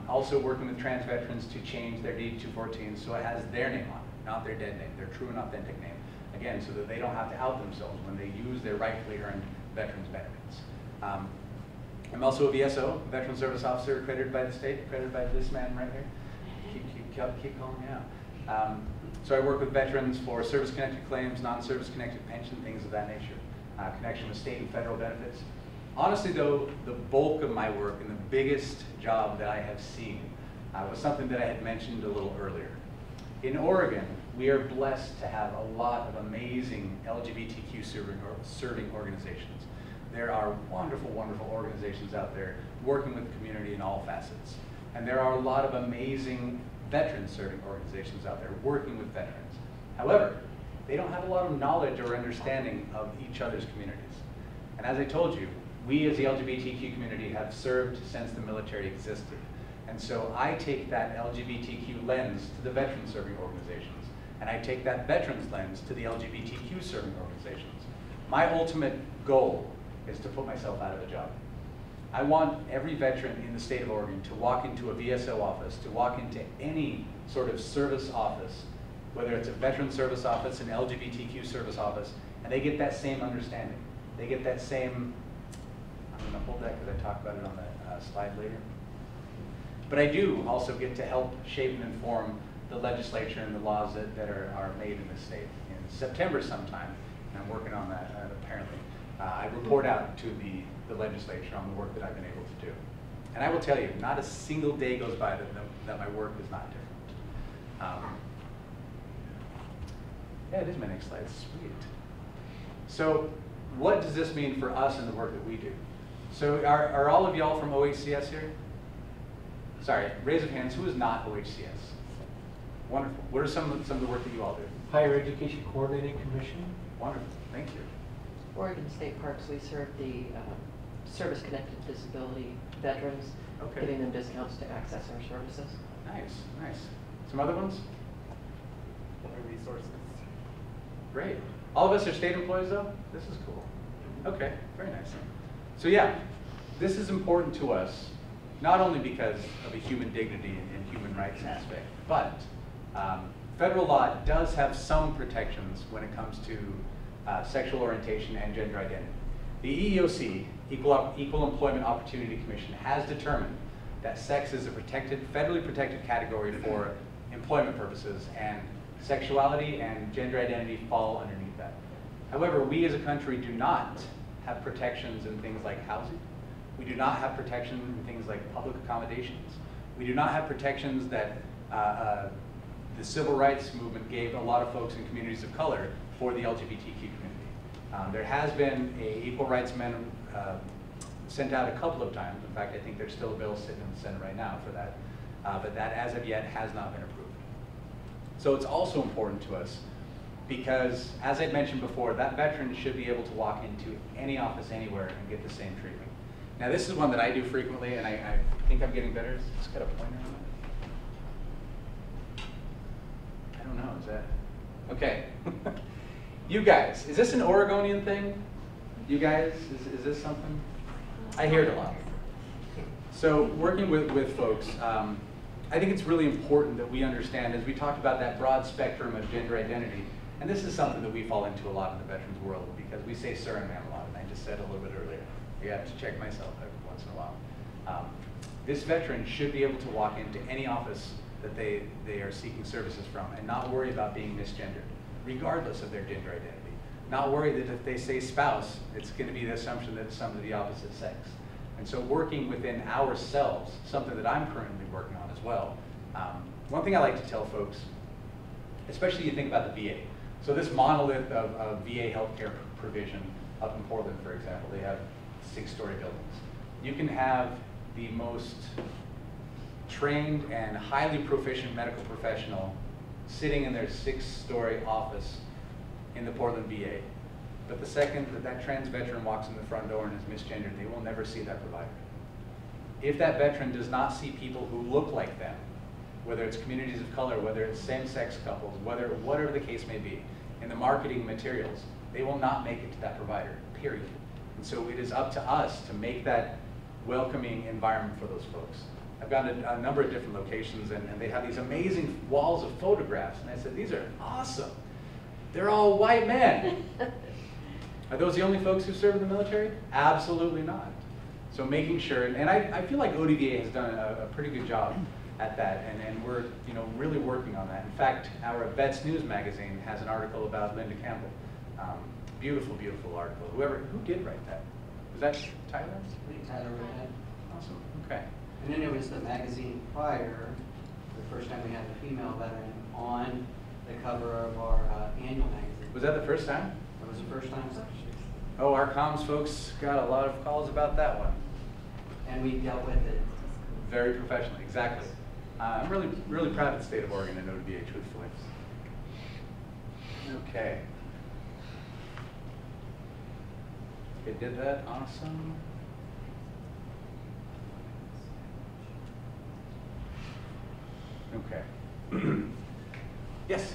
Also working with trans veterans to change their DD-214 so it has their name on it, not their dead name, their true and authentic name. Again, so that they don't have to out themselves when they use their rightfully earned veterans benefits. I'm also a VSO, Veteran Service Officer, accredited by the state, accredited by this man right here. Keep calling me out. So I work with veterans for service-connected claims, non-service-connected pension, things of that nature, connection with state and federal benefits. Honestly though, the bulk of my work and the biggest job that I have seen was something that I had mentioned a little earlier. In Oregon, we are blessed to have a lot of amazing LGBTQ serving organizations. There are wonderful, wonderful organizations out there working with the community in all facets. And there are a lot of amazing veteran serving organizations out there working with veterans. However, they don't have a lot of knowledge or understanding of each other's communities. And as I told you, we as the LGBTQ community have served since the military existed. And so I take that LGBTQ lens to the veteran serving organizations and I take that veterans lens to the LGBTQ serving organizations. My ultimate goal is to put myself out of a job. I want every veteran in the state of Oregon to walk into a VSO office, to walk into any sort of service office, whether it's a veteran service office, an LGBTQ service office, and they get that same understanding. They get that same, I'm going to hold that because I talk about it on the slide later. But I do also get to help shape and inform the legislature and the laws that are made in this state. In September sometime, and I'm working on that apparently, I report out to the legislature on the work that I've been able to do. And I will tell you, not a single day goes by that my work is not different. Yeah, it is my next slide, sweet. So what does this mean for us and the work that we do? So are all of y'all from OHCS here? Sorry, raise of hands, who is not OHCS? Wonderful. What are some of the work that you all do? Higher Education Coordinating Commission. Wonderful, thank you. Oregon State Parks, we serve the service-connected disability veterans, Okay. giving them discounts to access our services. Nice, nice. Some other ones? Water resources. Great. All of us are state employees though? This is cool. Okay, very nice. So yeah, this is important to us, not only because of a human dignity and human rights aspect, but federal law does have some protections when it comes to sexual orientation and gender identity. The EEOC, Equal Employment Opportunity Commission, has determined that sex is a federally protected category for employment purposes, and sexuality and gender identity fall underneath that. However, we as a country do not have protections in things like housing. We do not have protection in things like public accommodations. We do not have protections that the civil rights movement gave a lot of folks in communities of color for the LGBTQ community. There has been an equal rights amendment sent out a couple of times. In fact, I think there's still a bill sitting in the Senate right now for that. But that, as of yet, has not been approved. So it's also important to us because, as I mentioned before, that veteran should be able to walk into any office anywhere and get the same treatment. Now, this is one that I do frequently, and I think I'm getting better. It's got a pointer on it. I don't know, is that? Okay. You guys, is this an Oregonian thing? You guys, is this something? I hear it a lot. So working with folks, I think it's really important that we understand, as we talked about that broad spectrum of gender identity, and this is something that we fall into a lot in the veterans world because we say sir and ma'am a lot, and I just said a little bit earlier. I have to check myself every once in a while. This veteran should be able to walk into any office that they are seeking services from and not worry about being misgendered, regardless of their gender identity. Not worry that if they say spouse, it's going to be the assumption that it's somebody of the opposite sex. And so working within ourselves, something that I'm currently working on as well. One thing I like to tell folks, especially you think about the VA. So this monolith of VA healthcare provision up in Portland, for example, they have 6-story buildings. You can have the most trained and highly proficient medical professional sitting in their 6-story office in the Portland VA. But the second that trans veteran walks in the front door and is misgendered, they will never see that provider. If that veteran does not see people who look like them, whether it's communities of color, whether it's same-sex couples, whatever the case may be, in the marketing materials, they will not make it to that provider, period. And so it is up to us to make that welcoming environment for those folks. I've gone to a number of different locations and they have these amazing walls of photographs, and I said, these are awesome. They're all white men. Are those the only folks who serve in the military? Absolutely not. So making sure, and I feel like ODVA has done a pretty good job at that, and we're really working on that. In fact, our Vets News magazine has an article about Linda Campbell. Beautiful, beautiful article. Who did write that? Was that Tyler? I think Tyler wrote that. Awesome, okay. And then it was the magazine prior, the first time we had a female veteran on the cover of our annual magazine. Was that the first time? That was the first time. Oh, our comms folks got a lot of calls about that one. And we dealt with it. Very professionally, exactly. I'm really, really proud of the state of Oregon and ODVA, truthfully. Okay. Okay, did that, awesome. Okay. Yes?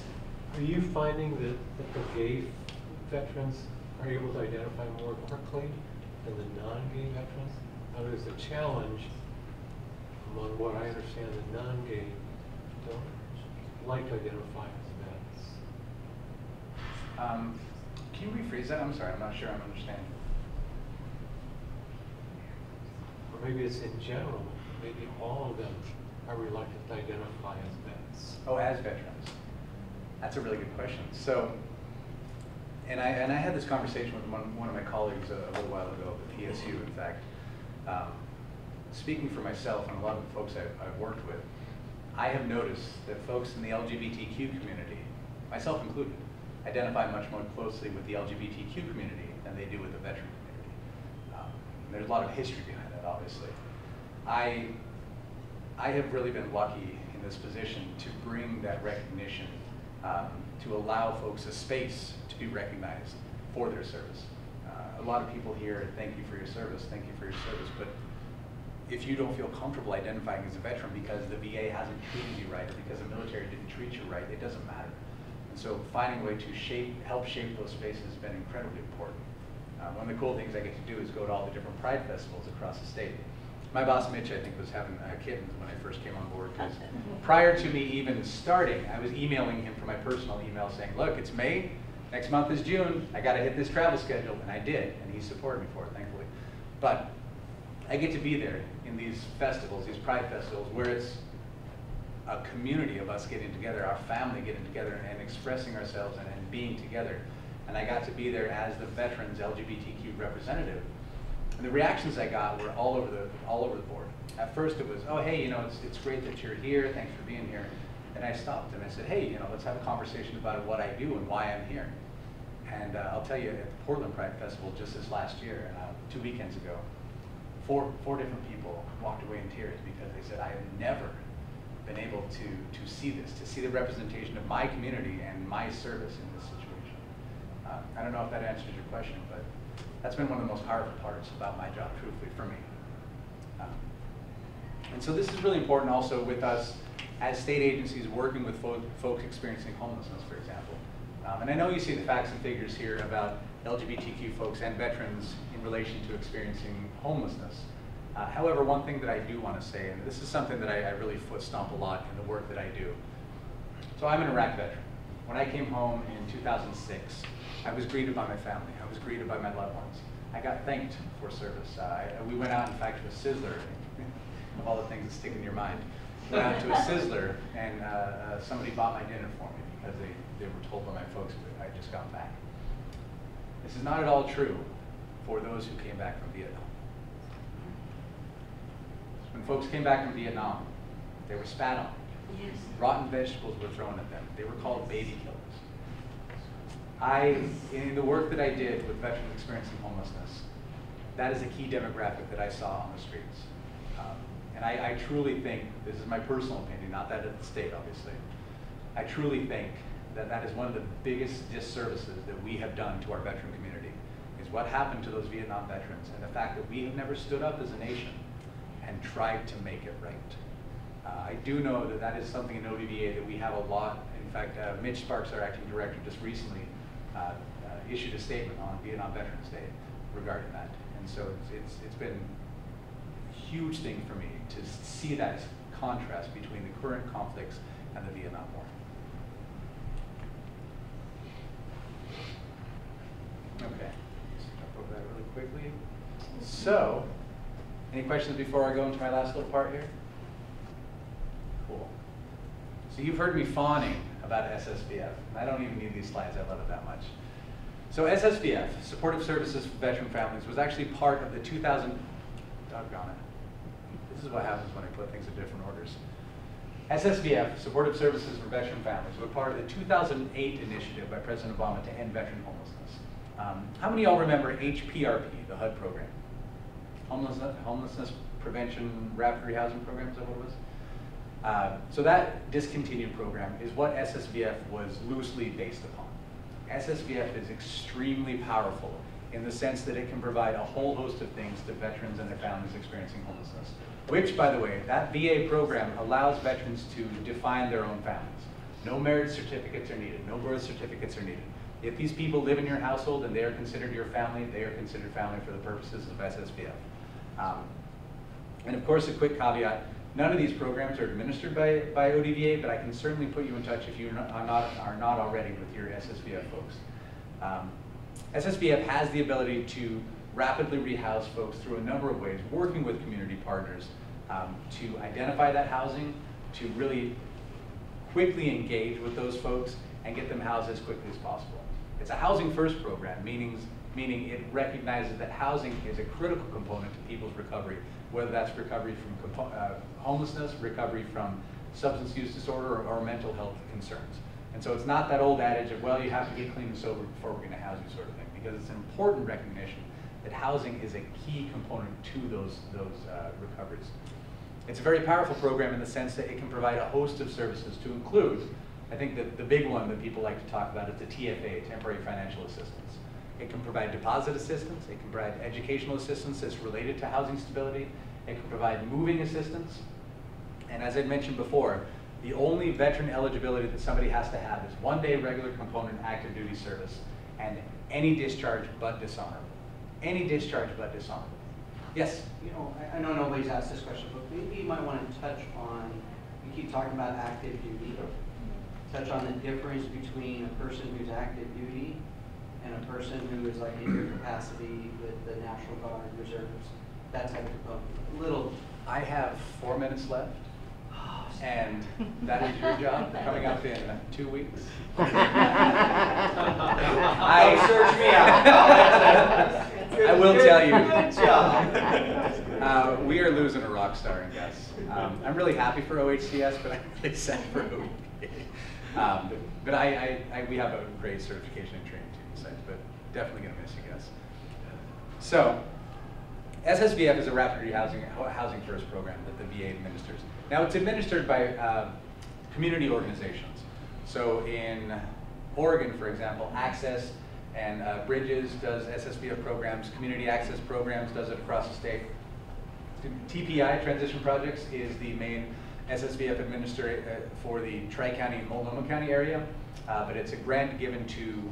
Are you finding that the gay veterans are able to identify more quickly than the non-gay veterans? Now, there's a challenge among what I understand the non-gay don't like to identify as vets. Can you rephrase that? I'm sorry, I'm not sure I'm understanding. Or maybe it's in general, maybe all of them are reluctant to identify as vets. Oh, as veterans. That's a really good question. So, and I had this conversation with one of my colleagues a little while ago at PSU, in fact. Speaking for myself and a lot of the folks I've worked with, I have noticed that folks in the LGBTQ community, myself included, identify much more closely with the LGBTQ community than they do with the veteran community. There's a lot of history behind that, obviously. I have really been lucky in this position to bring that recognition, to allow folks a space to be recognized for their service. A lot of people here, thank you for your service, but if you don't feel comfortable identifying as a veteran because the VA hasn't treated you right or because the military didn't treat you right, it doesn't matter. And so finding a way to help shape those spaces has been incredibly important. One of the cool things I get to do is go to all the different pride festivals across the state. My boss, Mitch, I think, was having kittens when I first came on board, because prior to me even starting, I was emailing him from my personal email saying, look, it's May, next month is June, I gotta hit this travel schedule, and I did, and he supported me for it, thankfully. But I get to be there in these festivals, these pride festivals, where it's a community of us getting together, our family getting together and expressing ourselves and being together. And I got to be there as the veterans LGBTQ representative. And the reactions I got were all over the board. At first it was, oh, hey, it's great that you're here, thanks for being here. And I stopped and I said, hey, let's have a conversation about what I do and why I'm here. And I'll tell you, at the Portland Pride Festival just this last year, 2 weekends ago, four different people walked away in tears because they said, I have never been able to see this, to see the representation of my community and my service in this situation. I don't know if that answers your question, but that's been one of the most powerful parts about my job, truthfully, for me. And so this is really important also with us as state agencies working with folks experiencing homelessness, for example. And I know you see the facts and figures here about LGBTQ folks and veterans in relation to experiencing homelessness. However, one thing that I do want to say, and this is something that I really foot stomp a lot in the work that I do. So I'm an Iraq veteran. When I came home in 2006, I was greeted by my family. I was greeted by my loved ones. I got thanked for service. We went out, in fact, to a Sizzler, of all the things that stick in your mind. Went out to a Sizzler, and somebody bought my dinner for me because they were told by my folks that I had just gotten back. This is not at all true for those who came back from Vietnam. When folks came back from Vietnam, they were spat on. Yes. Rotten vegetables were thrown at them. They were called baby killers. In the work that I did with veterans experiencing homelessness, that is a key demographic that I saw on the streets. And I truly think, this is my personal opinion, not that of the state, obviously, I truly think that that is one of the biggest disservices that we have done to our veteran community, is what happened to those Vietnam veterans and the fact that we have never stood up as a nation and tried to make it right. I do know that that is something in OVVA that we have a lot. In fact, Mitch Sparks, our acting director, just recently issued a statement on Vietnam Veterans Day regarding that. And so it's been a huge thing for me to see that contrast between the current conflicts and the Vietnam War. Okay, let's jump over that really quickly. So, any questions before I go into my last little part here? Cool. So you've heard me fawning about SSVF. And I don't even need these slides, I love it that much. So SSVF, Supportive Services for Veteran Families, was actually part of the 2000, doggone it. This is what happens when I put things in different orders. SSVF, Supportive Services for Veteran Families, was part of the 2008 initiative by President Obama to end veteran homelessness. How many of y'all remember HPRP, the HUD program? Homelessness Prevention Rapid Rehousing Program, is that what it was? So that discontinued program is what SSVF was loosely based upon. SSVF is extremely powerful in the sense that it can provide a whole host of things to veterans and their families experiencing homelessness. Which, by the way, that VA program allows veterans to define their own families. No marriage certificates are needed. No birth certificates are needed. If these people live in your household and they are considered your family, they are considered family for the purposes of SSVF. And of course, a quick caveat, none of these programs are administered by ODVA, but I can certainly put you in touch if you are not already with your SSVF folks. SSVF has the ability to rapidly rehouse folks through a number of ways, working with community partners to identify that housing, to really quickly engage with those folks and get them housed as quickly as possible. It's a housing first program, meaning it recognizes that housing is a critical component to people's recovery, whether that's recovery from homelessness, recovery from substance use disorder, or mental health concerns. And so it's not that old adage of, well, you have to get clean and sober before we're going to house you sort of thing, because it's an important recognition that housing is a key component to those recoveries. It's a very powerful program in the sense that it can provide a host of services to include, I think that the big one that people like to talk about is the TFA, Temporary Financial Assistance. It can provide deposit assistance, it can provide educational assistance that's related to housing stability, it can provide moving assistance, and as I mentioned before, the only veteran eligibility that somebody has to have is 1 day regular component active duty service and any discharge but dishonorable. Any discharge but dishonorable. Yes? You know, I know nobody's asked this question, but maybe you might want to touch on, we keep talking about active duty, touch on the difference between a person who's active duty and a person who is like in your capacity with the National Guard, reserves, that type of component. I have 4 minutes left. And that is your job, coming up in 2 weeks. Don't search me out. I will tell you. Good job. We are losing a rock star in Gus. I'm really happy for OHCS, but I'm really sad for ODVA. But we have a great certification and training team besides, but definitely going to miss you, Gus. So, SSVF is a rapid housing first program that the VA administers. Now it's administered by community organizations. So in Oregon, for example, Access and Bridges does SSVF programs, Community Access Programs does it across the state. TPI, Transition Projects, is the main SSVF administrator for the Tri-County and Multnomah County area, but it's a grant given to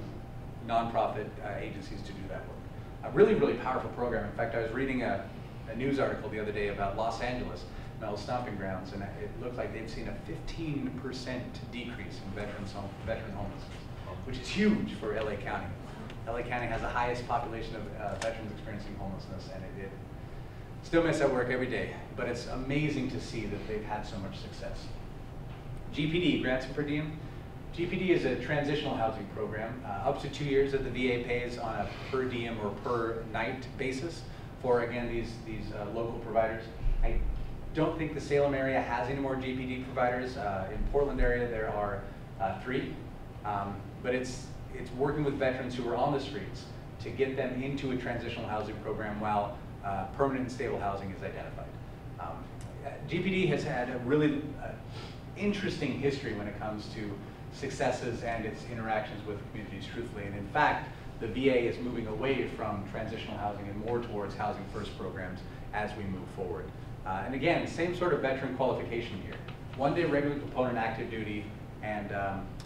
nonprofit agencies to do that work. A really, really powerful program. In fact, I was reading a news article the other day about Los Angeles, Mel's stomping grounds, and it looked like they've seen a 15% decrease in veteran homelessness, which is huge for LA County. LA County has the highest population of veterans experiencing homelessness, and it still miss at work every day, but it's amazing to see that they've had so much success. GPD, Grants and Per Diem. GPD is a transitional housing program, up to 2 years that the VA pays on a per diem or per night basis for, again, these local providers. I don't think the Salem area has any more GPD providers. In Portland area, there are 3, but it's working with veterans who are on the streets to get them into a transitional housing program while permanent and stable housing is identified. GPD has had a really interesting history when it comes to successes and its interactions with communities, truthfully. And in fact, the VA is moving away from transitional housing and more towards housing first programs as we move forward. And again, same sort of veteran qualification here. 1 day regular component active duty, and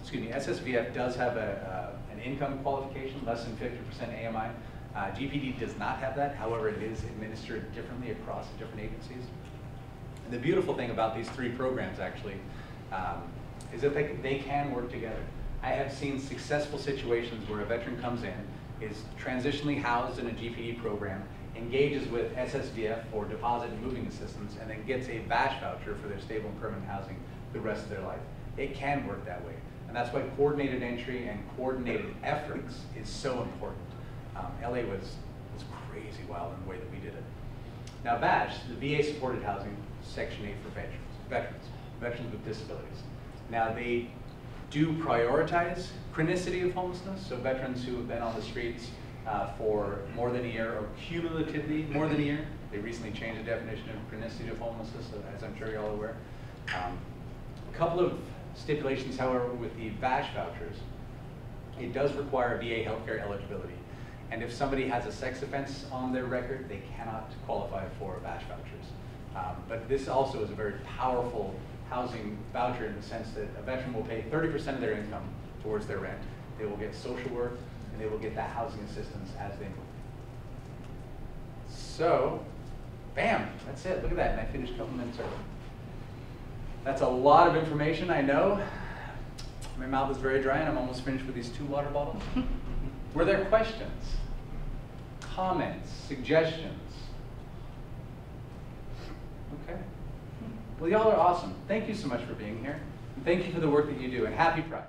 SSVF does have an income qualification, less than 50% AMI. GPD does not have that. However, it is administered differently across the different agencies. And the beautiful thing about these 3 programs, actually, is that they can work together. I have seen successful situations where a veteran comes in, is transitionally housed in a GPD program, engages with SSVF for deposit and moving assistance, and then gets a VASH voucher for their stable and permanent housing the rest of their life. It can work that way. And that's why coordinated entry and coordinated efforts is so important. LA was crazy wild in the way that we did it. Now VASH, the VA supported housing, Section 8 for veterans with disabilities. Now they do prioritize chronicity of homelessness, so veterans who have been on the streets for more than a year or cumulatively more than a year. They recently changed the definition of chronicity of homelessness, as I'm sure you're all aware. A couple of stipulations, however, with the VASH vouchers. It does require VA healthcare eligibility. And if somebody has a sex offense on their record, they cannot qualify for VASH vouchers. But this also is a very powerful housing voucher in the sense that a veteran will pay 30% of their income towards their rent. They will get social work, and they will get that housing assistance as they move. So, bam, that's it. Look at that, and I finished a couple minutes early. That's a lot of information, I know. My mouth is very dry, and I'm almost finished with these 2 water bottles. Were there questions, comments, suggestions? Okay. Well, y'all are awesome. Thank you so much for being here. And thank you for the work that you do, and happy Pride.